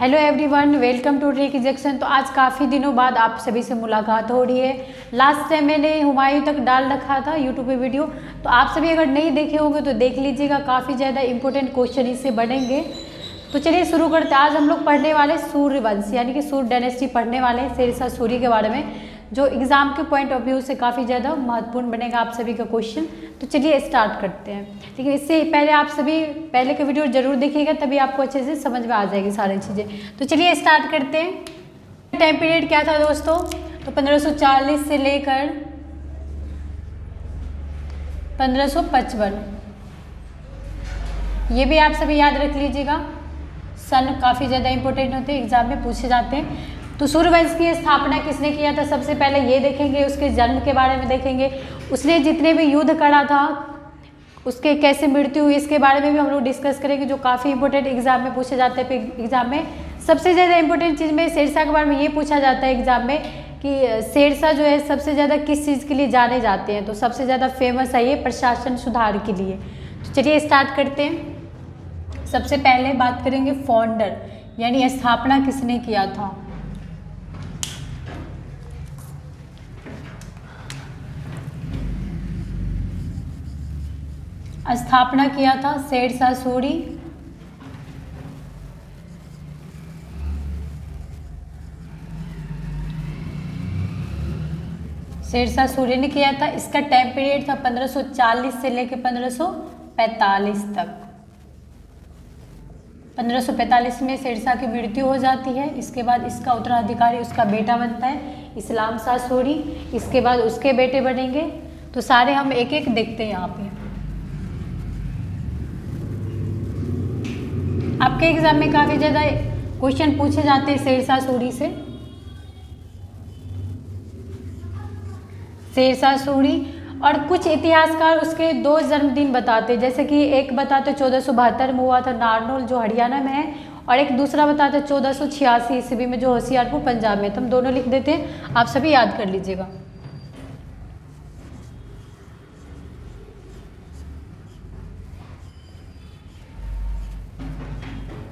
Hello everyone, welcome to Trick Junction. तो आज काफ़ी दिनों बाद आप सभी से मुलाकात हो रही है। लास्ट टाइम मैंने हुमायूं तक डाल रखा था यूट्यूब पे वीडियो, तो आप सभी अगर नहीं देखे होंगे तो देख लीजिएगा। काफ़ी ज़्यादा इंपॉर्टेंट क्वेश्चन इससे बनेंगे। तो चलिए शुरू करते हैं। आज हम लोग पढ़ने वाले सूर्यवंश यानी कि सूर्य डायनेस्टी पढ़ने वाले हैं, शेरशाह सूरी के बारे में, जो एग्जाम के पॉइंट ऑफ व्यू से काफ़ी ज़्यादा महत्वपूर्ण बनेगा आप सभी का क्वेश्चन। तो चलिए स्टार्ट करते हैं। लेकिन इससे पहले आप सभी पहले का वीडियो जरूर देखिएगा, तभी आपको अच्छे से समझ में आ जाएगी सारी चीज़ें। तो चलिए स्टार्ट करते हैं। टाइम पीरियड क्या था दोस्तों? तो 1540 से लेकर 1555, ये भी आप सभी याद रख लीजिएगा। सन काफ़ी ज़्यादा इंपॉर्टेंट होते हैं, एग्जाम में पूछे जाते हैं। तो सूर्यवंश की स्थापना किसने किया था? सबसे पहले ये देखेंगे, उसके जन्म के बारे में देखेंगे, उसने जितने भी युद्ध करा था उसके कैसे मृत्यु हुई, इसके बारे में भी हम लोग डिस्कस करेंगे, जो काफ़ी इंपॉर्टेंट एग्जाम में पूछे जाते हैं। एग्जाम में सबसे ज़्यादा इंपॉर्टेंट चीज़ में शेरशाह के बारे में ये पूछा जाता है एग्जाम में कि शेरशाह जो है सबसे ज़्यादा किस चीज़ के लिए जाने जाते हैं। तो सबसे ज़्यादा फेमस है ये प्रशासन सुधार के लिए। तो चलिए स्टार्ट करते हैं। सबसे पहले बात करेंगे फाउंडर यानी स्थापना किसने किया था। स्थापना किया था शेरशाह सूरी। शेरशाह सूरी ने किया था। इसका टाइम पीरियड था 1540 से लेकर 1545 तक। 1545 में शेरशाह की मृत्यु हो जाती है। इसके बाद इसका उत्तराधिकारी उसका बेटा बनता है इस्लाम शाह सूरी। इसके बाद उसके बेटे बनेंगे। तो सारे हम एक एक देखते हैं यहाँ पे। आपके एग्जाम में काफ़ी ज़्यादा क्वेश्चन पूछे जाते हैं शेरशाह सूरी से। शेरशाह सूरी और कुछ इतिहासकार उसके 2 जन्मदिन बताते हैं, जैसे कि एक बताते 1472 में हुआ था नारनौल जो हरियाणा में है, और एक दूसरा बताते 1486 ईस्वी में जो होशियारपुर पंजाब में। तो हम दोनों लिख देते हैं, आप सभी याद कर लीजिएगा।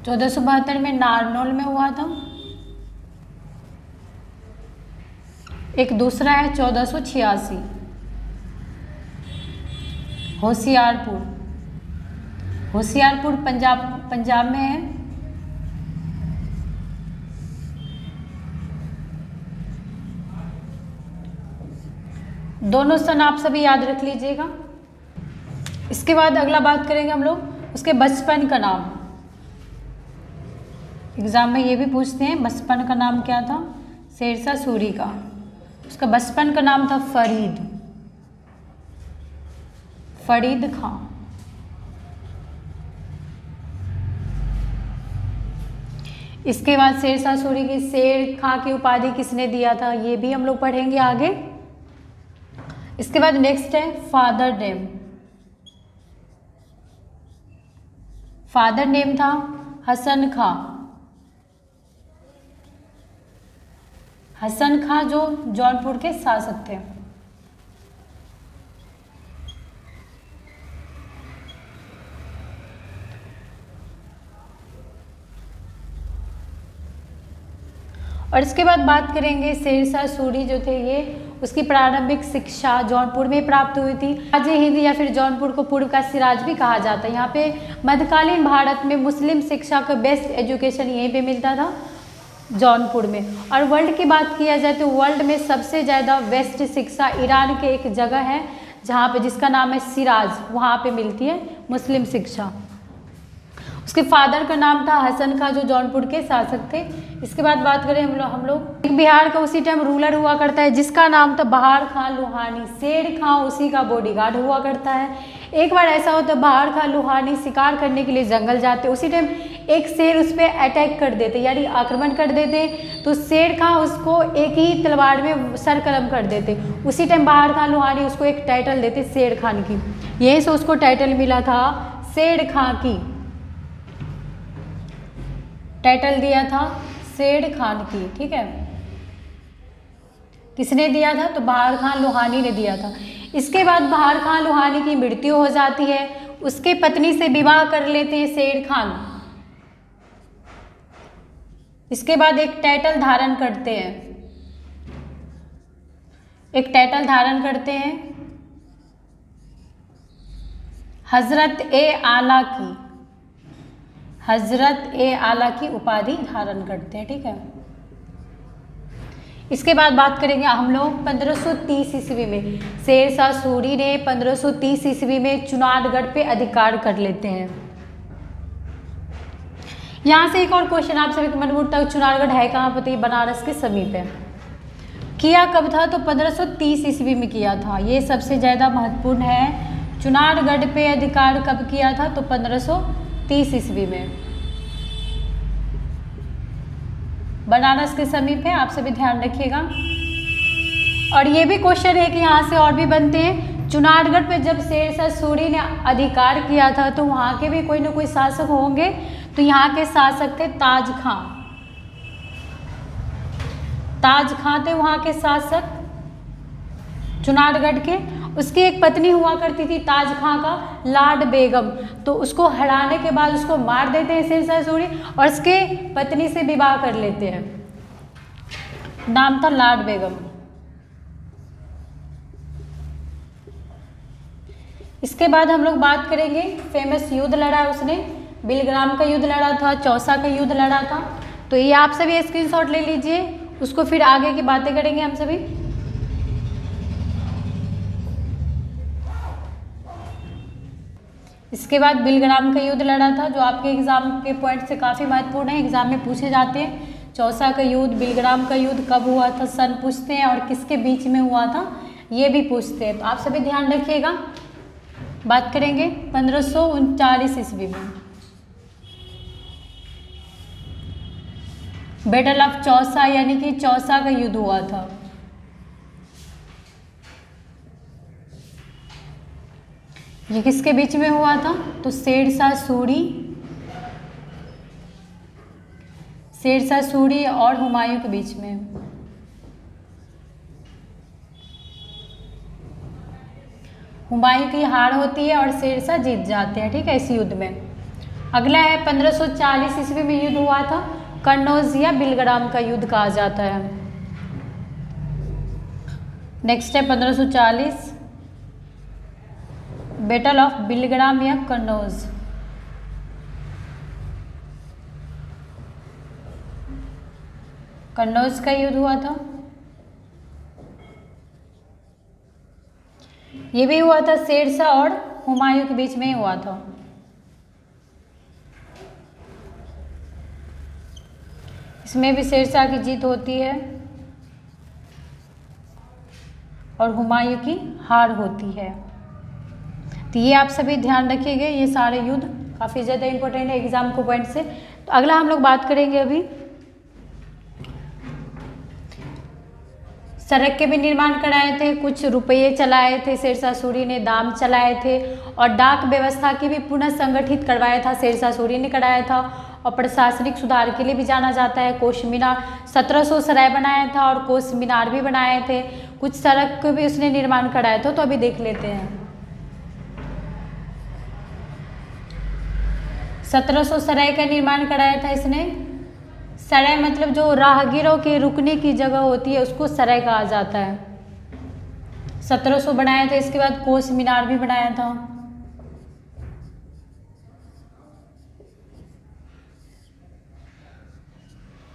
तो 1472 में नारनौल में हुआ था। एक दूसरा है 1486 होशियारपुर। होशियारपुर पंजाब में है। दोनों सन आप सभी याद रख लीजिएगा। इसके बाद अगला बात करेंगे हम लोग उसके बचपन का नाम। एग्जाम में ये भी पूछते हैं बचपन का नाम क्या था शेरशाह सूरी का। उसका बचपन का नाम था फरीद खां। इसके बाद शेरशाह सूरी की शेर खां की उपाधि किसने दिया था, ये भी हम लोग पढ़ेंगे आगे। इसके बाद नेक्स्ट है फादर नेम। फादर नेम था हसन खां। हसन खां जो जौनपुर के शासक थे। और इसके बाद बात करेंगे शेरशाह सूरी जो थे ये उसकी प्रारंभिक शिक्षा जौनपुर में प्राप्त हुई थी। आज हिंद या फिर जौनपुर को पूर्व का सिराज भी कहा जाता है। यहाँ पे मध्यकालीन भारत में मुस्लिम शिक्षा का बेस्ट एजुकेशन यहीं पे मिलता था जौनपुर में। और वर्ल्ड की बात किया जाए तो वर्ल्ड में सबसे ज़्यादा बेस्ट शिक्षा ईरान के एक जगह है जहाँ पे जिसका नाम है सिराज, वहाँ पे मिलती है मुस्लिम शिक्षा। उसके फादर का नाम था हसन खां जो जौनपुर के शासक थे। इसके बाद बात करें हम लोग बिहार का उसी टाइम रूलर हुआ करता है जिसका नाम था बहार खां लोहानी। शेर खां उसी का बॉडीगार्ड हुआ करता है। एक बार ऐसा होता है बहार खां लोहानी शिकार करने के लिए जंगल जाते, उसी टाइम एक शेर उस पर अटैक कर देते यानी आक्रमण कर देते। तो शेर खां उसको एक ही तलवार में सर कलम कर देते। उसी टाइम बहार खां लोहानी उसको एक टाइटल देते शेर खान की। यहीं से उसको टाइटल मिला था शेर खां की। टाइटल दिया था शेर खान की, ठीक है। किसने दिया था? तो बहार खां लोहानी ने दिया था। इसके बाद बहार खां लोहानी की मृत्यु हो जाती है, उसके पत्नी से विवाह कर लेते हैं शेर खान। इसके बाद एक टाइटल धारण करते हैं, एक टाइटल धारण करते हैं हजरत ए आला की, हजरत ए आला की उपाधि धारण करते हैं। ठीक है, इसके बाद बात करेंगे हम लोग 1530 ईस्वी में शेरशाह सूरी ने 1530 ईस्वी में चुनारगढ़ पे अधिकार कर लेते हैं। यहाँ से एक और क्वेश्चन आप सभी के मन में उठता है, चुनारगढ़ है कहाँ पर? बनारस के समीप है। किया कब था? तो 1530 ईस्वी में किया था। ये सबसे ज़्यादा महत्वपूर्ण है। चुनारगढ़ पे अधिकार कब किया था? तो 1530 ईस्वी में। बनारस के समीप है, आप सभी ध्यान रखिएगा। और ये भी क्वेश्चन है कि यहाँ से और भी बनते हैं। चुनारगढ़ पे जब शेरशाह सूरी ने अधिकार किया था तो वहाँ के भी कोई ना कोई शासक होंगे, तो यहाँ के शासक थे ताज खां। ताज खां थे वहाँ के शासक चुनारगढ़ के। उसकी एक पत्नी हुआ करती थी ताज खां का लाड बेगम, तो उसको हराने के बाद उसको मार देते हैं शेरशाह सूरी और उसके पत्नी से विवाह कर लेते हैं। नाम था लाड बेगम। इसके बाद हम लोग बात करेंगे फेमस युद्ध लड़ा उसने, बिलग्राम का युद्ध लड़ा था, चौसा का युद्ध लड़ा था। तो ये आप सभी स्क्रीनशॉट ले लीजिए, उसको फिर आगे की बातें करेंगे हम सभी। इसके बाद बिलग्राम का युद्ध लड़ा था, जो आपके एग्जाम के पॉइंट से काफ़ी महत्वपूर्ण है, एग्जाम में पूछे जाते हैं। चौसा का युद्ध, बिलग्राम का युद्ध कब हुआ था, सन पूछते हैं, और किसके बीच में हुआ था ये भी पूछते हैं। तो आप सभी ध्यान रखिएगा। बात करेंगे 1539 ईस्वी में बैटल ऑफ चौसा यानी कि चौसा का युद्ध हुआ था। ये किसके बीच में हुआ था? तो शेरशाह सूरी और हुमायूं के बीच में। हुमायूं की हार होती है और शेरशाह जीत जाते हैं। ठीक है, इस युद्ध में। अगला है 1540 ईस्वी में युद्ध हुआ था, कन्नौज या बिलग्राम का युद्ध कहा जाता है। नेक्स्ट है 1540 बैटल ऑफ बिलग्राम या कन्नौज। कन्नौज का युद्ध हुआ था। ये भी हुआ था शेरशाह और हुमायूं के बीच में ही हुआ था। इसमें भी शेरशाह की जीत होती है और हुमायूं की हार होती है। तो ये आप सभी ध्यान रखिएगा, ये सारे युद्ध काफ़ी ज़्यादा इंपॉर्टेंट है एग्जाम को पॉइंट से। तो अगला हम लोग बात करेंगे अभी सड़क के भी निर्माण कराए थे, कुछ रुपये चलाए थे शेरशाह सूरी ने, दाम चलाए थे, और डाक व्यवस्था की भी पुनः संगठित करवाया था शेरशाह सूरी ने कराया था। और प्रशासनिक सुधार के लिए भी जाना जाता है। कोस मीनार 1700 सराय बनाया था और कोस मीनार भी बनाए थे। कुछ सड़क को भी उसने निर्माण कराया था, तो अभी देख लेते हैं। 1700 सराय का निर्माण कराया था इसने। सराय मतलब जो राहगीरों के रुकने की जगह होती है उसको सराय कहा जाता है। 1700 बनाया था। इसके बाद कोस मीनार भी बनाया था।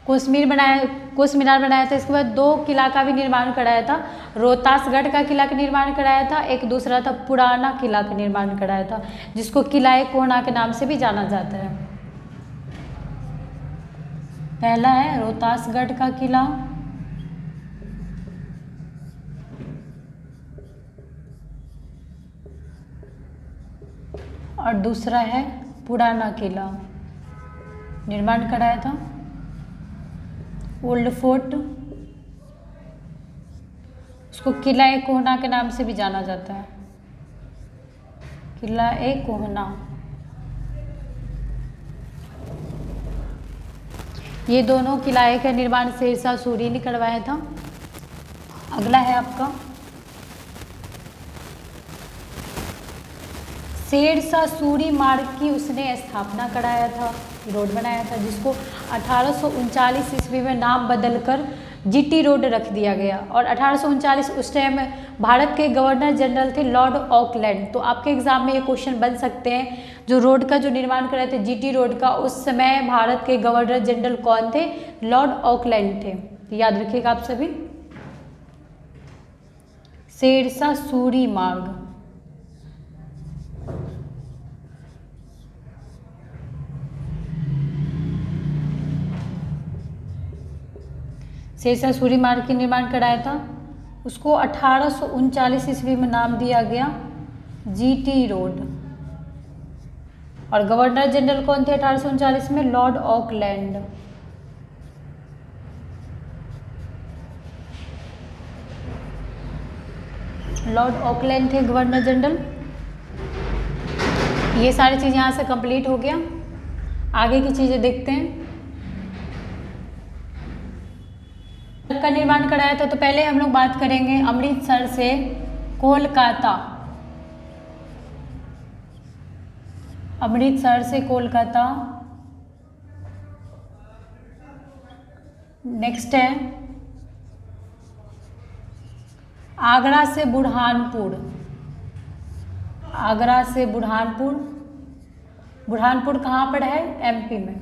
कोस मीनार बनाया था। इसके बाद 2 किला का भी निर्माण कराया था। रोहतासगढ़ का किला का निर्माण कराया था, एक दूसरा था पुराना किला का निर्माण कराया था, जिसको किला कोहना के नाम से भी जाना जाता है। पहला है रोहतासगढ़ का किला, और दूसरा है पुराना किला, निर्माण कराया था। ओल्ड फोर्ट, उसको किला कोहना के नाम से भी जाना जाता है। किला कोहना। ये दोनों किले का निर्माण शेरशाह सूरी ने करवाया था। अगला है आपका शेरशाह सूरी मार्ग की उसने स्थापना कराया था। रोड बनाया था, जिसको 1839 ईस्वी में नाम बदलकर जीटी रोड रख दिया गया। और 1839 उस टाइम भारत के गवर्नर जनरल थे लॉर्ड ऑकलैंड। तो आपके एग्जाम में ये क्वेश्चन बन सकते हैं, जो रोड का जो निर्माण कर रहे थे जीटी रोड का, उस समय भारत के गवर्नर जनरल कौन थे? लॉर्ड ऑकलैंड थे। याद रखिएगा आप सभी। शेरशाह सूरी मार्ग, शेरशाह सूरी मार्ग के निर्माण कराया था, उसको 1839 ईस्वी में नाम दिया गया जीटी रोड। और गवर्नर जनरल कौन थे 1839 में? Lord Auckland. लॉर्ड ऑकलैंड थे गवर्नर जनरल। ये सारी चीज़ यहाँ से कंप्लीट हो गया। आगे की चीज़ें देखते हैं। का निर्माण कराया था, तो पहले हम लोग बात करेंगे अमृतसर से कोलकाता। अमृतसर से कोलकाता। नेक्स्ट है आगरा से बुरहानपुर। आगरा से बुरहानपुर। बुरहानपुर कहाँ पर है? एमपी में।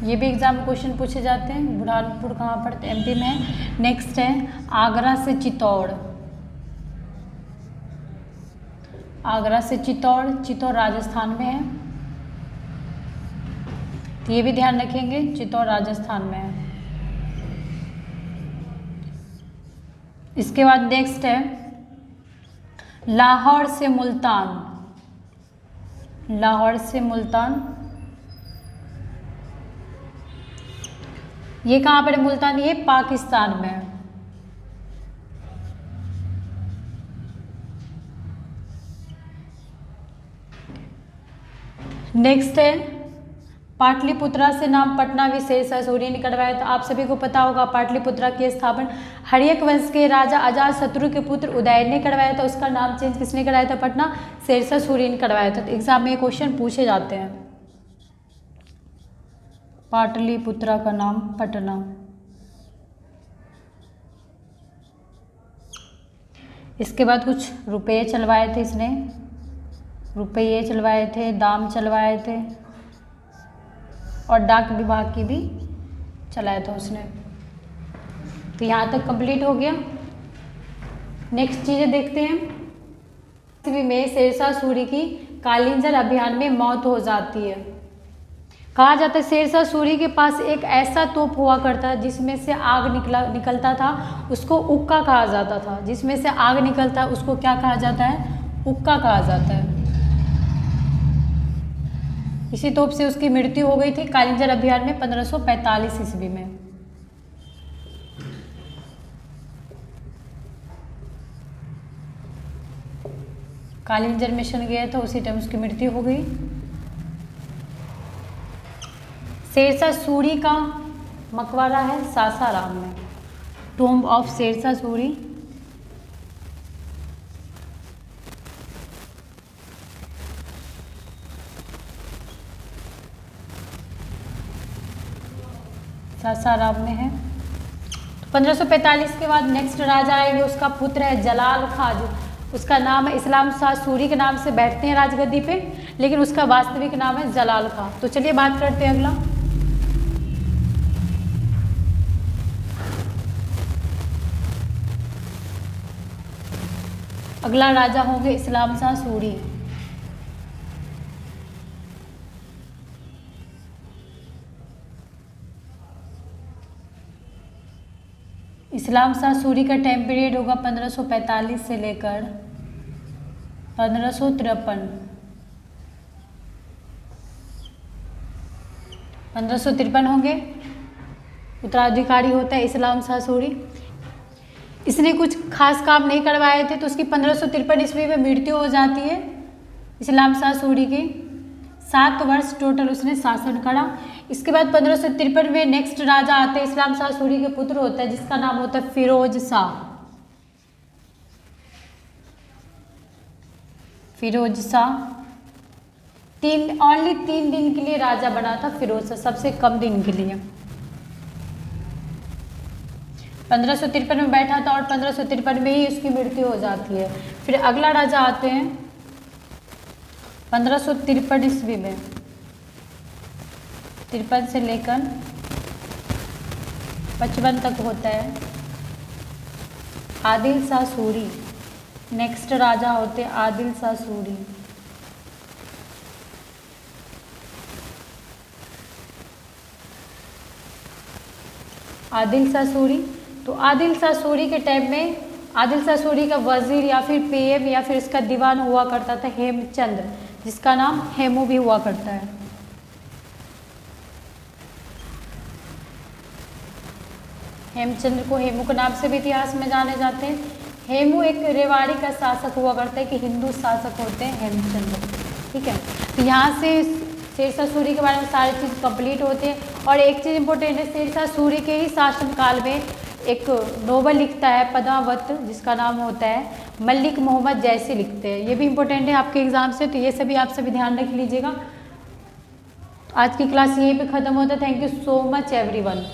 ये भी एग्जाम में क्वेश्चन पूछे जाते हैं। बुरहानपुर कहाँ पर? एमपी में है। नेक्स्ट है आगरा से चित्तौड़। आगरा से चित्तौड़, चित्तौड़ राजस्थान में है, तो ये भी ध्यान रखेंगे, चित्तौड़ राजस्थान में है। इसके बाद नेक्स्ट है लाहौर से मुल्तान। लाहौर से मुल्तान, ये कहाँ पर है मुल्तान? ये पाकिस्तान में है। नेक्स्ट है पाटलिपुत्रा से नाम पटना भी शेरशाह सूरी ने करवाया था। आप सभी को पता होगा पाटलिपुत्रा की स्थापना हर्यक वंश के राजा अजातशत्रु के पुत्र उदयन ने करवाया था। उसका नाम चेंज किसने कराया था? पटना, शेरशाह सूरी ने करवाया था। तो एग्जाम में ये क्वेश्चन पूछे जाते हैं। पाटलिपुत्रा का नाम पटना। इसके बाद कुछ रुपये चलवाए थे इसने, रुपये चलवाए थे, दाम चलवाए थे, और डाक विभाग की भी चलाया था उसने। तो यहाँ तक कंप्लीट हो गया। नेक्स्ट चीज़ें देखते हैं। ईस्वी में शेरशाह सूरी की कालिंजर अभियान में मौत हो जाती है। कहा जाता है शेरशाह सूरी के पास एक ऐसा तोप हुआ करता है जिसमें से आग निकलता था, उसको उक्का कहा जाता था। जिसमें से आग निकलता है उसको क्या कहा जाता है? उक्का कहा जाता है। इसी तोप से उसकी मृत्यु हो गई थी कालिंजर अभियान में 1545 ईस्वी में। कालिंजर मिशन गया था, उसी टाइम उसकी मृत्यु हो गई। शेरशाह सूरी का मकबरा है सासाराम में, टॉम्ब ऑफ शेरशाह सूरी। सासाराम में है। 1545 के बाद नेक्स्ट राजा आएंगे, उसका पुत्र है जलाल खां। उसका नाम है इस्लाम शाह सूरी के नाम से बैठते हैं राजगद्दी पे, लेकिन उसका वास्तविक नाम है जलाल खां। तो चलिए बात करते हैं अगला। अगला राजा होंगे इस्लाम शाह सूरी। इस्लाम शाह सूरी का टाइम पीरियड होगा 1545 से लेकर 1553। 1553 होंगे। उत्तराधिकारी होता है इस्लाम शाह सूरी। इसने कुछ खास काम नहीं करवाए थे, तो उसकी 1553 ईस्वी में मृत्यु हो जाती है इस्लाम शाह सूरी की। 7 वर्ष टोटल उसने शासन करा। इसके बाद 1553 में नेक्स्ट राजा आते हैं, इस्लाम शाह सूरी के पुत्र होता है जिसका नाम होता है फिरोज शाह। फिरोज शाह ओनली 3 दिन के लिए राजा बना था फिरोज शाह, सबसे कम दिन के लिए। 1553 में बैठा था और 1553 में ही उसकी मृत्यु हो जाती है। फिर अगला राजा आते हैं 1553 ईस्वी में, 53 से लेकर 55 तक होता है आदिल शाह सूरी। नेक्स्ट राजा होते हैं आदिल शाह सूरी। आदिल शाह सूरी, तो आदिल शाह सूरी के टाइम में आदिल शाह सूरी का वजीर या फिर पीएम या फिर इसका दीवान हुआ करता था हेमचंद्र, जिसका नाम हेमू भी हुआ करता है। हेमचंद्र को हेमू के नाम से भी इतिहास में जाने जाते हैं। हेमू एक रेवाड़ी का शासक हुआ करता है कि हिंदू शासक होते हैं हेमचंद्र, ठीक है। तो यहाँ से शेरशाह सूरी के बारे में सारी चीज़ कंप्लीट होते हैं। और एक चीज़ इंपॉर्टेंट है, शेरशाह सूरी के ही शासनकाल में एक नोवेल लिखता है पद्मावत, जिसका नाम होता है मलिक मोहम्मद जैसी लिखते हैं। ये भी इंपॉर्टेंट है आपके एग्जाम से, तो ये सभी आप सभी ध्यान रख लीजिएगा। आज की क्लास यहीं पे ख़त्म होता है। Thank you so much everyone.